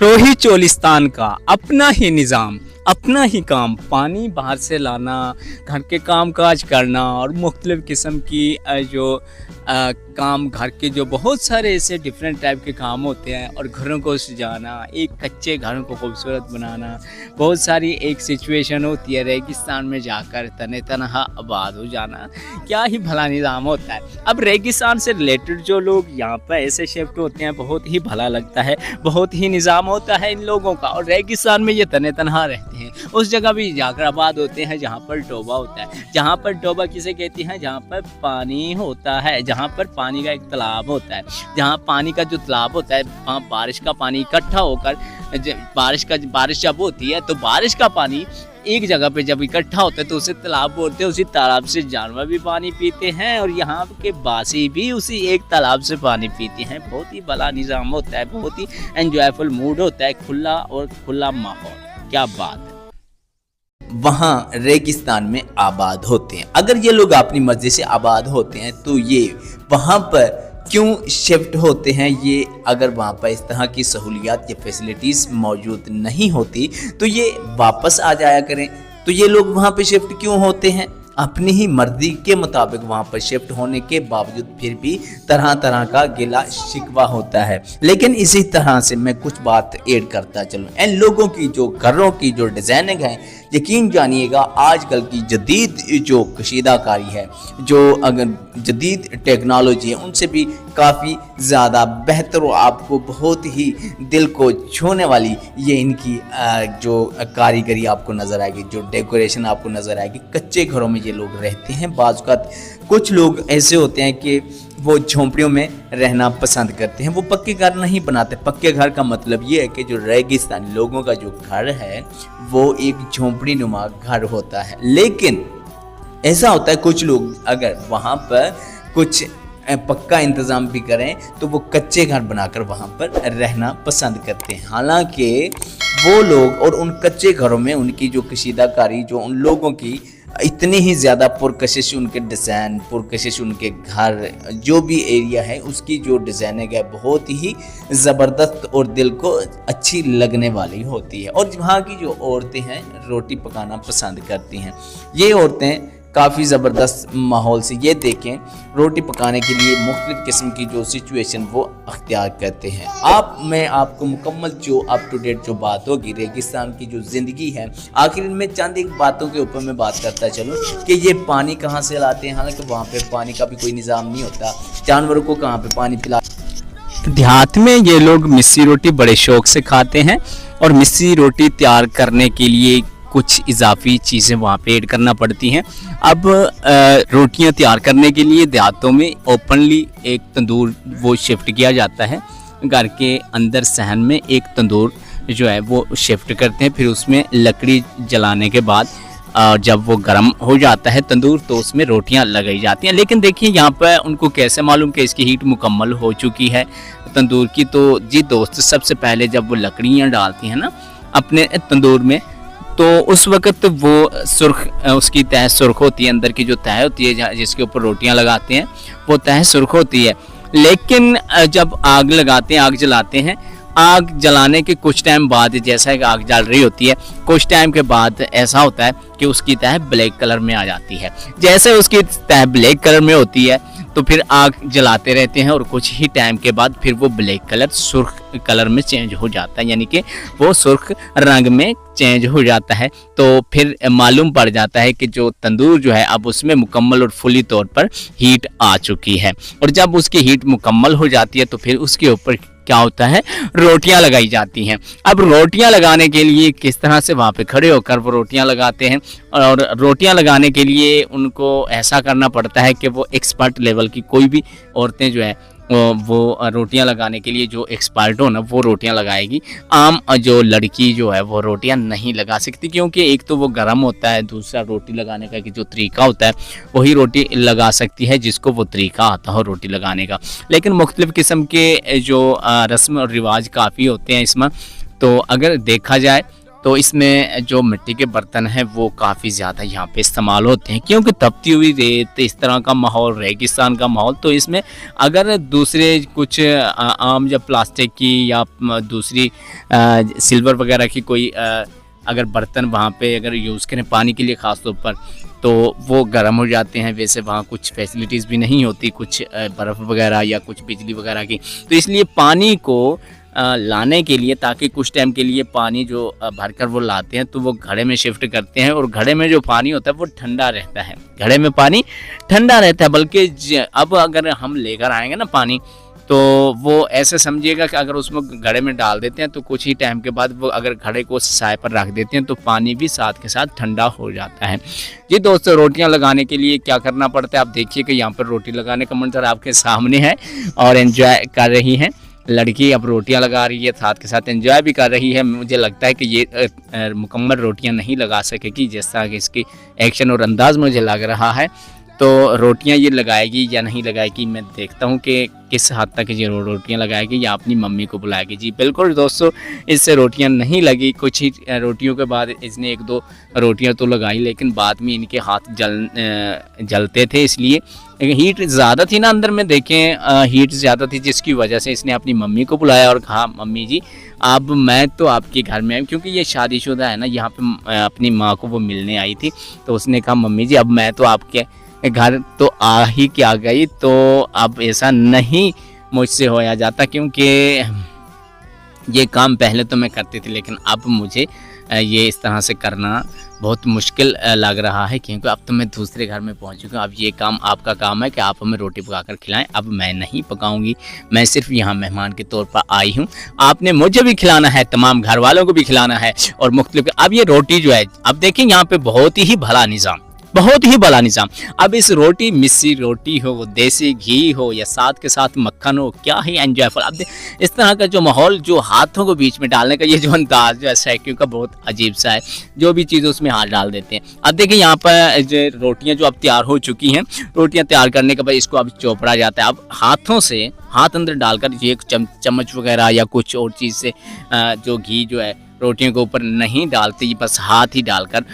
रोही चोलिस्तान का अपना ही निज़ाम, अपना ही काम, पानी बाहर से लाना, घर के काम काज करना और मुख्तलिफ़ किस्म की काम, घर के जो बहुत सारे ऐसे डिफरेंट टाइप के काम होते हैं और घरों को सजाना, एक कच्चे घरों को खूबसूरत बनाना। बहुत सारी एक सिचुएशन होती है रेगिस्तान में जाकर तने तनहा आबाद हो जाना, क्या ही भला निज़ाम होता है। अब रेगिस्तान से रिलेटेड जो लोग यहाँ पर ऐसे शिफ्ट होते हैं बहुत ही भला लगता है, बहुत ही निज़ाम होता है इन लोगों का। और रेगिस्तान में ये तने तनहा रहते हैं, उस जगह भी जाकर आबाद होते हैं जहाँ पर टोबा होता है। जहाँ पर टोबा किसे कहती हैं? जहाँ पर पानी होता है, जहाँ पर पानी का एक तालाब होता है, जहाँ पानी का जो तालाब होता है वहाँ बारिश का पानी इकट्ठा होकर बारिश जब होती है तो बारिश का पानी एक जगह पे जब इकट्ठा होता है तो उसे तालाब बोलते हैं। उसी तालाब से जानवर भी पानी पीते हैं और यहाँ के बासी भी उसी एक तालाब से पानी पीते हैं। बहुत ही भला निज़ाम होता है, बहुत ही एंजॉयफुल मूड होता है, खुला और खुला माहौल। क्या बात है। वहाँ रेगिस्तान में आबाद होते हैं। अगर ये लोग अपनी मर्जी से आबाद होते हैं तो ये वहाँ पर क्यों शिफ्ट होते हैं? ये अगर वहाँ पर इस तरह की सहूलियात या फैसिलिटीज़ मौजूद नहीं होती तो ये वापस आ जाया करें। तो ये लोग वहाँ पे शिफ्ट क्यों होते हैं? अपनी ही मर्जी के मुताबिक वहाँ पर शिफ्ट होने के बावजूद फिर भी तरह तरह का गिला शिकवा होता है। लेकिन इसी तरह से मैं कुछ बात ऐड करता चलूँ। इन लोगों की जो घरों की जो डिज़ाइनिंग है, यकीन जानिएगा आजकल की जदीद जो कशीदाकारी है, जो अगर जदीद टेक्नोलॉजी है, उनसे भी काफ़ी ज़्यादा बेहतर और आपको बहुत ही दिल को छूने वाली ये इनकी जो कारीगरी आपको नज़र आएगी, जो डेकोरेशन आपको नज़र आएगी। कच्चे घरों में ये लोग रहते हैं। बाज़ औक़ात कुछ लोग ऐसे होते हैं कि वो झोंपड़ियों में रहना पसंद करते हैं, वो पक्के घर नहीं बनाते। पक्के घर का मतलब ये है कि जो रेगिस्तानी लोगों का जो घर है वो एक झोंपड़ी नुमा घर होता है। लेकिन ऐसा होता है कुछ लोग अगर वहाँ पर कुछ पक्का इंतज़ाम भी करें तो वो कच्चे घर बनाकर वहाँ पर रहना पसंद करते हैं। हालांकि वो लोग और उन कच्चे घरों में उनकी जो कशीदाकारी, जो उन लोगों की इतनी ही ज़्यादा पुरकशिश उनके डिज़ाइन, पुरकशिश उनके घर, जो भी एरिया है उसकी जो डिज़ाइनिंग है बहुत ही ज़बरदस्त और दिल को अच्छी लगने वाली होती है। और वहाँ की जो औरतें हैं रोटी पकाना पसंद करती हैं। ये औरतें काफ़ी ज़बरदस्त माहौल से, ये देखें, रोटी पकाने के लिए मुख्तलिफ़ किस्म की जो सिचुएशन वो अख्तियार करते हैं। मैं आपको मुकम्मल जो अप टू डेट जो बात होगी रेगिस्तान की जो ज़िंदगी है, आखिर में चंद एक बातों के ऊपर मैं बात करता चलूँ कि ये पानी कहाँ से लाते हैं। हालांकि वहाँ पे पानी का भी कोई निज़ाम नहीं होता, जानवरों को कहाँ पे पानी पिला। देहात में ये लोग मिस्सी रोटी बड़े शौक से खाते हैं और मिस्सी रोटी तैयार करने के लिए कुछ इजाफी चीज़ें वहाँ पे ऐड करना पड़ती हैं। अब रोटियाँ तैयार करने के लिए देहातों में ओपनली एक तंदूर वो शिफ्ट किया जाता है। घर के अंदर सहन में एक तंदूर जो है वो शिफ्ट करते हैं। फिर उसमें लकड़ी जलाने के बाद जब वो गर्म हो जाता है तंदूर तो उसमें रोटियां लगाई जाती हैं। लेकिन देखिए यहाँ पर उनको कैसे मालूम कि इसकी हीट मुकम्मल हो चुकी है तंदूर की? तो जी दोस्त, सबसे पहले जब वो लकड़ियाँ डालती हैं ना अपने तंदूर में तो उस वक़्त वो सुर्ख, उसकी तह सुर्ख होती है, अंदर की जो तह होती है जिसके ऊपर रोटियां लगाते हैं वो तह सुर्ख होती है। लेकिन जब आग लगाते हैं, आग जलाते हैं, आग जलाने के कुछ टाइम बाद, जैसा कि आग जल रही होती है, कुछ टाइम के बाद ऐसा होता है कि उसकी तह ब्लैक कलर में आ जाती है। जैसे उसकी तह ब्लैक कलर में होती है तो फिर आग जलाते रहते हैं और कुछ ही टाइम के बाद फिर वो ब्लैक कलर सुर्ख कलर में चेंज हो जाता है, यानी कि वो सुर्ख रंग में चेंज हो जाता है। तो फिर मालूम पड़ जाता है कि जो तंदूर जो है अब उसमें मुकम्मल और फुली तौर पर हीट आ चुकी है। और जब उसकी हीट मुकम्मल हो जाती है तो फिर उसके ऊपर क्या होता है, रोटियां लगाई जाती हैं। अब रोटियां लगाने के लिए किस तरह से वहाँ पे खड़े होकर वो रोटियां लगाते हैं, और रोटियां लगाने के लिए उनको ऐसा करना पड़ता है कि वो एक्सपर्ट लेवल की कोई भी औरतें जो है वो रोटियां लगाने के लिए जो एक्सपर्ट हो ना वो रोटियां लगाएगी। आम जो लड़की जो है वो रोटियां नहीं लगा सकती, क्योंकि एक तो वो गर्म होता है, दूसरा रोटी लगाने का कि जो तरीका होता है वही रोटी लगा सकती है जिसको वो तरीका आता हो रोटी लगाने का। लेकिन मुख्तलिफ़ किस्म के जो रस्म और रिवाज काफ़ी होते हैं इसमें। तो अगर देखा जाए तो इसमें जो मिट्टी के बर्तन हैं वो काफ़ी ज़्यादा यहाँ पे इस्तेमाल होते हैं, क्योंकि तपती हुई रेत, इस तरह का माहौल, रेगिस्तान का माहौल, तो इसमें अगर दूसरे कुछ आम या प्लास्टिक की या दूसरी सिल्वर वगैरह की कोई अगर बर्तन वहाँ पे अगर यूज़ करें पानी के लिए ख़ास तौर पर, तो वो गर्म हो जाते हैं। वैसे वहाँ कुछ फैसिलिटीज़ भी नहीं होती, कुछ बर्फ़ वगैरह या कुछ बिजली वगैरह की, तो इसलिए पानी को लाने के लिए, ताकि कुछ टाइम के लिए पानी जो भरकर वो लाते हैं तो वो घड़े में शिफ्ट करते हैं, और घड़े में जो पानी होता है वो ठंडा रहता है, घड़े में पानी ठंडा रहता है। बल्कि अब अगर हम लेकर आएंगे ना पानी, तो वो ऐसे समझिएगा कि अगर उसमें घड़े में डाल देते हैं तो कुछ ही टाइम के बाद वो अगर घड़े को साए पर रख देते हैं तो पानी भी साथ के साथ ठंडा हो जाता है। जी दोस्तों, रोटियां लगाने के लिए क्या करना पड़ता है, आप देखिए कि यहाँ पर रोटी लगाने का मंजर आपके सामने है और एंजॉय कर रही हैं लड़की। अब रोटियां लगा रही है, साथ के साथ एंजॉय भी कर रही है। मुझे लगता है कि ये मुकम्मल रोटियां नहीं लगा सकेगी, जिस तरह कि इसकी एक्शन और अंदाज मुझे लग रहा है। तो रोटियां ये लगाएगी या नहीं लगाएगी, मैं देखता हूँ कि किस हद तक ये रोटियां लगाएगी या अपनी मम्मी को बुलाएगी। जी बिल्कुल दोस्तों, इससे रोटियां नहीं लगी। कुछ ही रोटियों के बाद इसने 1-2 रोटियां तो लगाई, लेकिन बाद में इनके हाथ जलते थे, इसलिए हीट ज़्यादा थी ना अंदर में, देखें हीट ज़्यादा थी, जिसकी वजह से इसने अपनी मम्मी को बुलाया और कहा, मम्मी जी अब मैं तो आपके घर में आई, क्योंकि ये शादीशुदा है ना, यहाँ पे अपनी माँ को वो मिलने आई थी। तो उसने कहा, मम्मी जी अब मैं तो आपके घर तो आ ही क्या गई, तो अब ऐसा नहीं मुझसे होया जाता, क्योंकि ये काम पहले तो मैं करती थी, लेकिन अब मुझे ये इस तरह से करना बहुत मुश्किल लग रहा है, क्योंकि अब तो मैं दूसरे घर में पहुंच चुका हूँ। अब ये काम आपका काम है कि आप हमें रोटी पकाकर खिलाएं। अब मैं नहीं पकाऊंगी, मैं सिर्फ यहाँ मेहमान के तौर पर आई हूँ। आपने मुझे भी खिलाना है, तमाम घर वालों को भी खिलाना है, और मुख्तलिफ। अब ये रोटी जो है, अब देखिए यहाँ पे बहुत ही भला निज़ाम, बहुत ही भला निज़ाम। अब इस रोटी, मिस्सी रोटी हो, देसी घी हो, या साथ के साथ मक्खन हो, क्या ही एंजॉयफुल। अब इस तरह का जो माहौल, जो हाथों को बीच में डालने का ये जो अंदाज जो है सैकियों का, बहुत अजीब सा है। जो भी चीज़ उसमें हाथ डाल देते हैं। अब देखिए यहाँ पर जो रोटियाँ जो अब तैयार हो चुकी हैं, रोटियाँ तैयार करने के बाद इसको अब चौपड़ा जाता है। अब हाथों से, हाथ अंदर डालकर, ये चम्मच वगैरह या कुछ और चीज़ से जो घी जो है रोटियों के ऊपर नहीं डालते, बस हाथ ही डालकर